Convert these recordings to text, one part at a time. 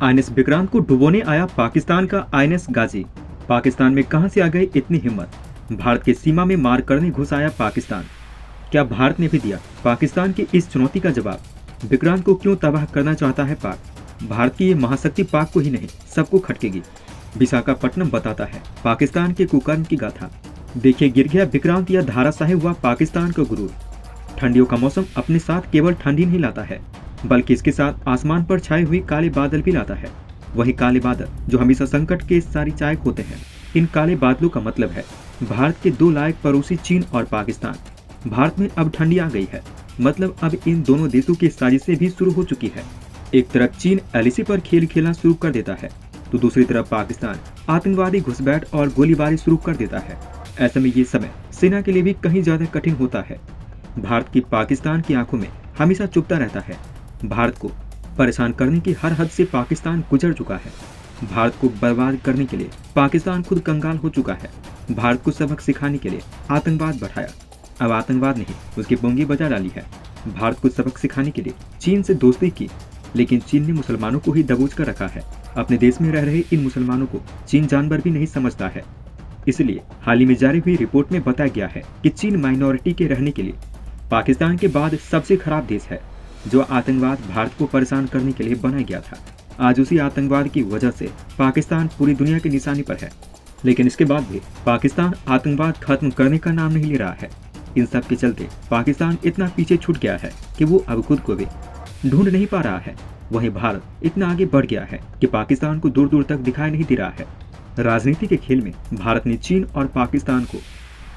INS Vikrant को डुबोने आया पाकिस्तान का आईएनएस गाजी। पाकिस्तान में कहां से आ गई इतनी हिम्मत। भारत की सीमा में मार करने घुस आया पाकिस्तान। क्या भारत ने भी दिया पाकिस्तान की इस चुनौती का जवाब। विक्रांत को क्यों तबाह करना चाहता है पाक। भारत की ये महाशक्ति पाक को ही नहीं सबको खटकेगी। विशाखापट्टनम बताता है पाकिस्तान के कुकर्म की गाथा। देखिए गिर गया विक्रांत या धाराशाही हुआ पाकिस्तान का गुरूर। ठंडियों का मौसम अपने साथ केवल ठंडी नहीं लाता है बल्कि इसके साथ आसमान पर छाए हुए काले बादल भी लाता है। वही काले बादल जो हमेशा संकट के सारी चायक होते हैं। इन काले बादलों का मतलब है भारत के दो लायक पड़ोसी चीन और पाकिस्तान। भारत में अब ठंडी आ गई है, मतलब अब इन दोनों देशों की साजिशें भी शुरू हो चुकी है। एक तरफ चीन एलएसी पर खेल खेलना शुरू कर देता है तो दूसरी तरफ पाकिस्तान आतंकवादी घुसपैठ और गोलीबारी शुरू कर देता है। ऐसे में ये समय सेना के लिए भी कहीं ज्यादा कठिन होता है। भारत की पाकिस्तान की आंखों में हमेशा चुभता रहता है। भारत को परेशान करने की हर हद से पाकिस्तान गुजर चुका है। भारत को बर्बाद करने के लिए पाकिस्तान खुद कंगाल हो चुका है। भारत को सबक सिखाने के लिए आतंकवाद बढ़ाया, अब आतंकवाद नहीं उसकी पुंगी बजा डाली है। भारत को सबक सिखाने के लिए चीन से दोस्ती की, लेकिन चीन ने मुसलमानों को ही दबोच कर रखा है। अपने देश में रह रहे इन मुसलमानों को चीन जानवर भी नहीं समझता है। इसलिए हाल ही में जारी हुई रिपोर्ट में बताया गया है कि चीन माइनॉरिटी के रहने के लिए पाकिस्तान के बाद सबसे खराब देश है। जो आतंकवाद भारत को परेशान करने के लिए बनाया गया था, आज उसी आतंकवाद की वजह से पाकिस्तान पूरी दुनिया की निशानी पर है। लेकिन इसके बाद भी पाकिस्तान आतंकवाद खत्म करने का नाम नहीं ले रहा है। इन सब के चलते पाकिस्तान इतना पीछे छूट गया है कि वो अब खुद को भी ढूंढ नहीं पा रहा है। वहीं भारत इतना आगे बढ़ गया है कि पाकिस्तान को दूर दूर तक दिखाई नहीं दे रहा है। राजनीति के खेल में भारत ने चीन और पाकिस्तान को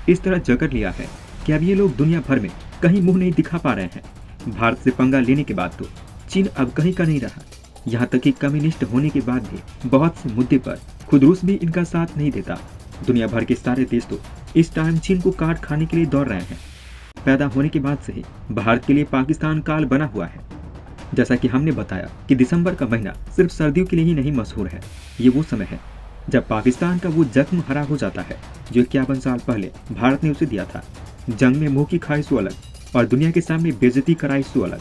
इस तरह जकड़ लिया है कि अब ये लोग दुनिया भर में कहीं मुंह नहीं दिखा पा रहे हैं। भारत से पंगा लेने के बाद तो चीन अब कहीं का नहीं रहा। यहाँ तक कि कम्युनिस्ट होने के बाद भी बहुत से मुद्दे पर खुद रूस भी इनका साथ नहीं देता। दुनिया भर के सारे देश तो इस टाइम चीन को काट खाने के लिए दौड़ रहे हैं। पैदा होने के बाद से ही भारत के लिए पाकिस्तान काल बना हुआ है। जैसा कि हमने बताया कि दिसंबर का महीना सिर्फ सर्दियों के लिए ही नहीं मशहूर है। ये वो समय है जब पाकिस्तान का वो जख्म हरा हो जाता है जो 51 साल पहले भारत ने उसे दिया था। जंग में मुंह की खाई सो अलग और दुनिया के सामने बेइज्जती कराई सो अलग।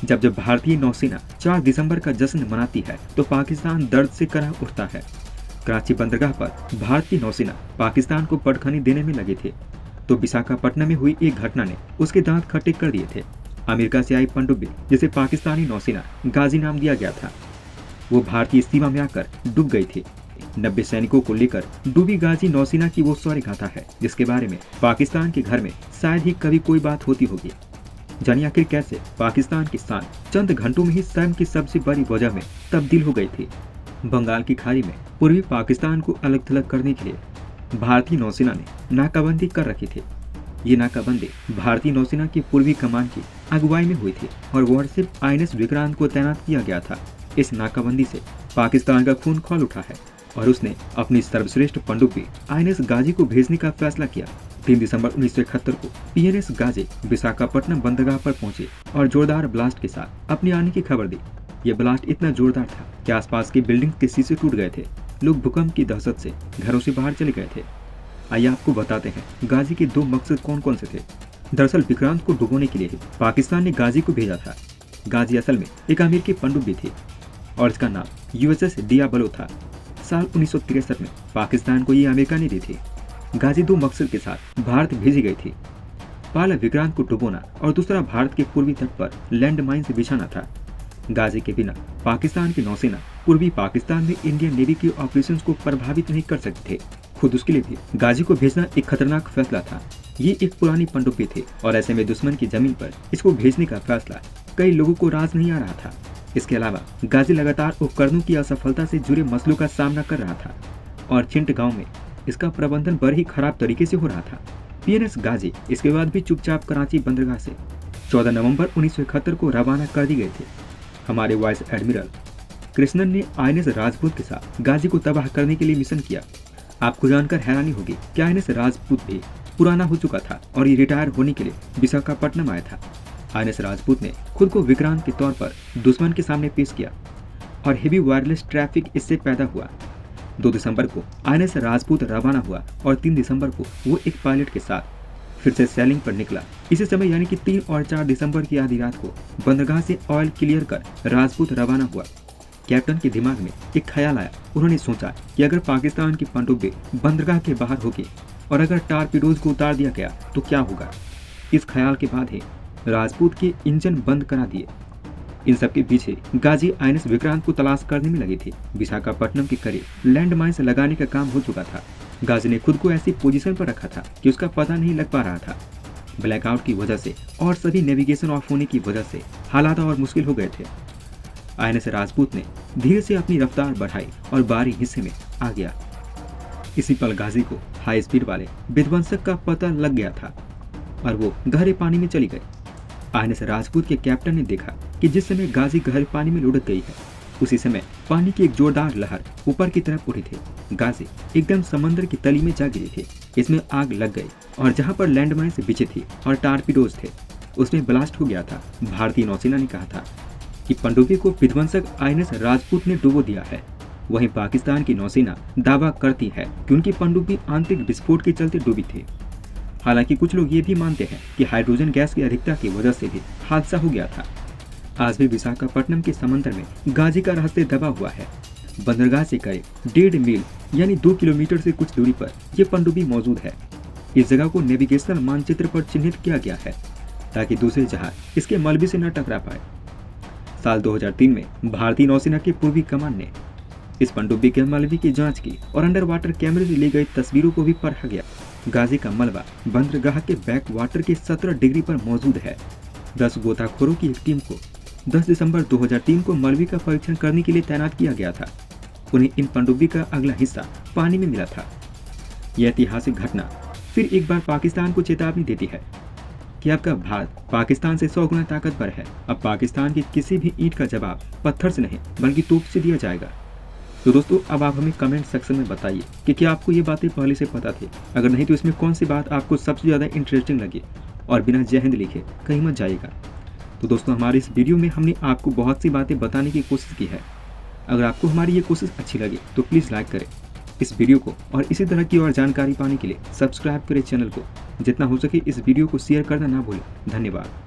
जब जब भारतीय नौसेना 4 दिसंबर का जश्न मनाती है तो पाकिस्तान दर्द से करा उठता है। कराची बंदरगाह पर भारतीय नौसेना पाकिस्तान को पटखनी देने में लगे थे तो विशाखापट्टनम में हुई एक घटना ने उसके दांत खट्टे कर दिए थे। अमेरिका से आई पनडुब्बी जिसे पाकिस्तानी नौसेना गाजी नाम दिया गया था, वो भारतीय सीमा में आकर डूब गई थी। 90 सैनिकों को लेकर डूबी गाजी नौसेना की वो शौर्य गाथा है जिसके बारे में पाकिस्तान के घर में शायद ही कभी कोई बात होती होगी। जानिए आखिर कैसे पाकिस्तान की शान चंद घंटों में ही स्वयं की सबसे बड़ी वजह में तब्दील हो गई थी। बंगाल की खाड़ी में पूर्वी पाकिस्तान को अलग थलग करने के लिए भारतीय नौसेना ने नाकाबंदी कर रखी थी। ये नाकाबंदी भारतीय नौसेना की पूर्वी कमान की अगुवाई में हुई थी और वारशिप आईएनएस विक्रांत को तैनात किया गया था। इस नाकाबंदी से पाकिस्तान का खून खौल उठा है और उसने अपनी सर्वश्रेष्ठ पनडुब्बी आईएनएस गाजी को भेजने का फैसला किया। 3 दिसंबर 1971 को पीएनएस गाजी विशाखापट्टनम बंदरगाह पर पहुंचे और जोरदार ब्लास्ट के साथ अपने आने की खबर दी। यह ब्लास्ट इतना जोरदार था कि आसपास की बिल्डिंग के शीशे टूट गए थे। लोग भूकंप की दहशत से घरों से बाहर चले गए थे। आइए आपको बताते हैं गाजी के 2 मकसद कौन कौन से थे। दरअसल विक्रांत को डुबोने के लिए ही पाकिस्तान ने गाजी को भेजा था। गाजी असल में एक अमेरिकी पनडुब्बी थी और इसका नाम यूएसएस डियाबलो था। साल 1963 में पाकिस्तान को ये अमेरिका ने दी थी। गाजी 2 मकसद के साथ भारत भेजी गई थी। पहला विक्रांत को डुबोना और दूसरा भारत के पूर्वी तट पर लैंड माइन से बिछाना था। गाजी के बिना पाकिस्तान की नौसेना पूर्वी पाकिस्तान में इंडियन नेवी के ऑपरेशंस को प्रभावित नहीं कर सकते थे। खुद उसके लिए भी गाजी को भेजना एक खतरनाक फैसला था। ये एक पुरानी पनडुब्बी थी और ऐसे में दुश्मन की जमीन पर इसको भेजने का फैसला कई लोगों को राज नहीं आ रहा था। इसके अलावा गाजी लगातार उपकरणों की असफलता से जुड़े मसलों का सामना कर रहा था और छिंट गांव में इसका प्रबंधन बड़े ही खराब तरीके से हो रहा था। पीएनएस गाजी इसके बाद भी चुपचाप कराची बंदरगाह से 14 नवंबर 1971 को रवाना कर दी गए थे। हमारे वाइस एडमिरल कृष्णन ने आईएनएस राजपूत के साथ गाजी को तबाह करने के लिए मिशन किया। आपको जानकर हैरानी होगी कि आईएनएस राजपूत भी पुराना हो चुका था और ये रिटायर होने के लिए विशाखापट्टनम आया था। आईएनएस राजपूत ने खुद को विक्रांत के तौर पर दुश्मन के सामने पेश किया और हेवी वायरलेस ट्रैफिक इससे पैदा हुआ। 2 दिसंबर को आईएनएस राजपूत रवाना हुआ और 3 दिसंबर को वो एक पायलट के साथ फिर से सैलिंग पर निकला। इसी समय यानी कि 3 और 4 दिसंबर की आधी रात को बंदरगाह से ऑयल क्लियर कर राजपूत रवाना हुआ। कैप्टन के दिमाग में एक ख्याल आया। उन्होंने सोचा कि अगर पाकिस्तान की पनडुब्बी बंदरगाह के बाहर होगी और अगर टारपीडोज को उतार दिया गया तो क्या होगा। इस ख्याल के बाद ही राजपूत के इंजन बंद करा दिए। इन सबके पीछे गाजी आईएनएस विक्रांत को तलाश करने में लगी थी। विशाखापट्टनम के करीब लैंड माइन्स लगाने का काम हो चुका था। गाजी ने खुद को ऐसी पोजीशन पर रखा था कि उसका पता नहीं लग पा रहा था। ब्लैकआउट की वजह से और सभी नेविगेशन ऑफ होने की वजह से हालात और मुश्किल हो गए थे। आईएनएस राजपूत ने धीरे से अपनी रफ्तार बढ़ाई और बाहरी हिस्से में आ गया। इसी पल गाजी को हाई स्पीड वाले विध्वंसक का पता लग गया था और वो गहरे पानी में चली गई। आईएनएस राजपूत के कैप्टन ने देखा कि जिस समय गाजी गहरे पानी में लुढ़क गई है उसी समय पानी की एक जोरदार लहर ऊपर की तरफ उठी थी। गाजी एकदम समंदर की तली में जा गिरी थी। इसमें आग लग गई और जहां पर लैंडमाइन्स बिछे थी और टारपीडोज थे उसमें ब्लास्ट हो गया था। भारतीय नौसेना ने कहा था कि पनडुब्बी को विध्वंसक आईएनएस राजपूत ने डुबो दिया है। वहीं पाकिस्तान की नौसेना दावा करती है कि उनकी पनडुब्बी आंतरिक विस्फोट के चलते डूबी थी। हालांकि कुछ लोग ये भी मानते हैं कि हाइड्रोजन गैस की अधिकता की वजह से भी हादसा हो गया था। आज भी विशाखापट्टनम के समंदर में गाजी का रहस्य दबा हुआ है। बंदरगाह से करीब 1.5 मील यानी 2 किलोमीटर से कुछ दूरी पर यह पनडुब्बी मौजूद है। इस जगह को नेविगेशनल मानचित्र पर चिन्हित किया गया है ताकि दूसरे जहाज इसके मलबे से न टकरा पाए। साल 2003 में भारतीय नौसेना की पूर्वी कमान ने इस पनडुब्बी के मलबे की जांच की और अंडर वाटर कैमरे से ली गई तस्वीरों को भी परखा गया। गाजी का मलबा बंदरगाह के बैक वाटर के 17 डिग्री पर मौजूद है। 10 गोताखोरों की एक टीम को 10 दिसंबर 2003 को मलबे का परीक्षण करने के लिए तैनात किया गया था। उन्हें इन पनडुब्बी का अगला हिस्सा पानी में मिला था। यह ऐतिहासिक घटना फिर एक बार पाकिस्तान को चेतावनी देती है कि आपका भारत पाकिस्तान से 100 गुना ताकतवर है। अब पाकिस्तान की किसी भी ईंट का जवाब पत्थर से नहीं बल्कि तोप से दिया जाएगा। तो दोस्तों अब आप हमें कमेंट सेक्शन में बताइए कि क्या आपको ये बातें पहले से पता थी। अगर नहीं तो इसमें कौन सी बात आपको सबसे ज़्यादा इंटरेस्टिंग लगी। और बिना जय हिंद लिखे कहीं मत जाइएगा। तो दोस्तों हमारी इस वीडियो में हमने आपको बहुत सी बातें बताने की कोशिश की है। अगर आपको हमारी ये कोशिश अच्छी लगी तो प्लीज़ लाइक करें इस वीडियो को और इसी तरह की और जानकारी पाने के लिए सब्सक्राइब करें चैनल को। जितना हो सके इस वीडियो को शेयर करना ना भूलें। धन्यवाद।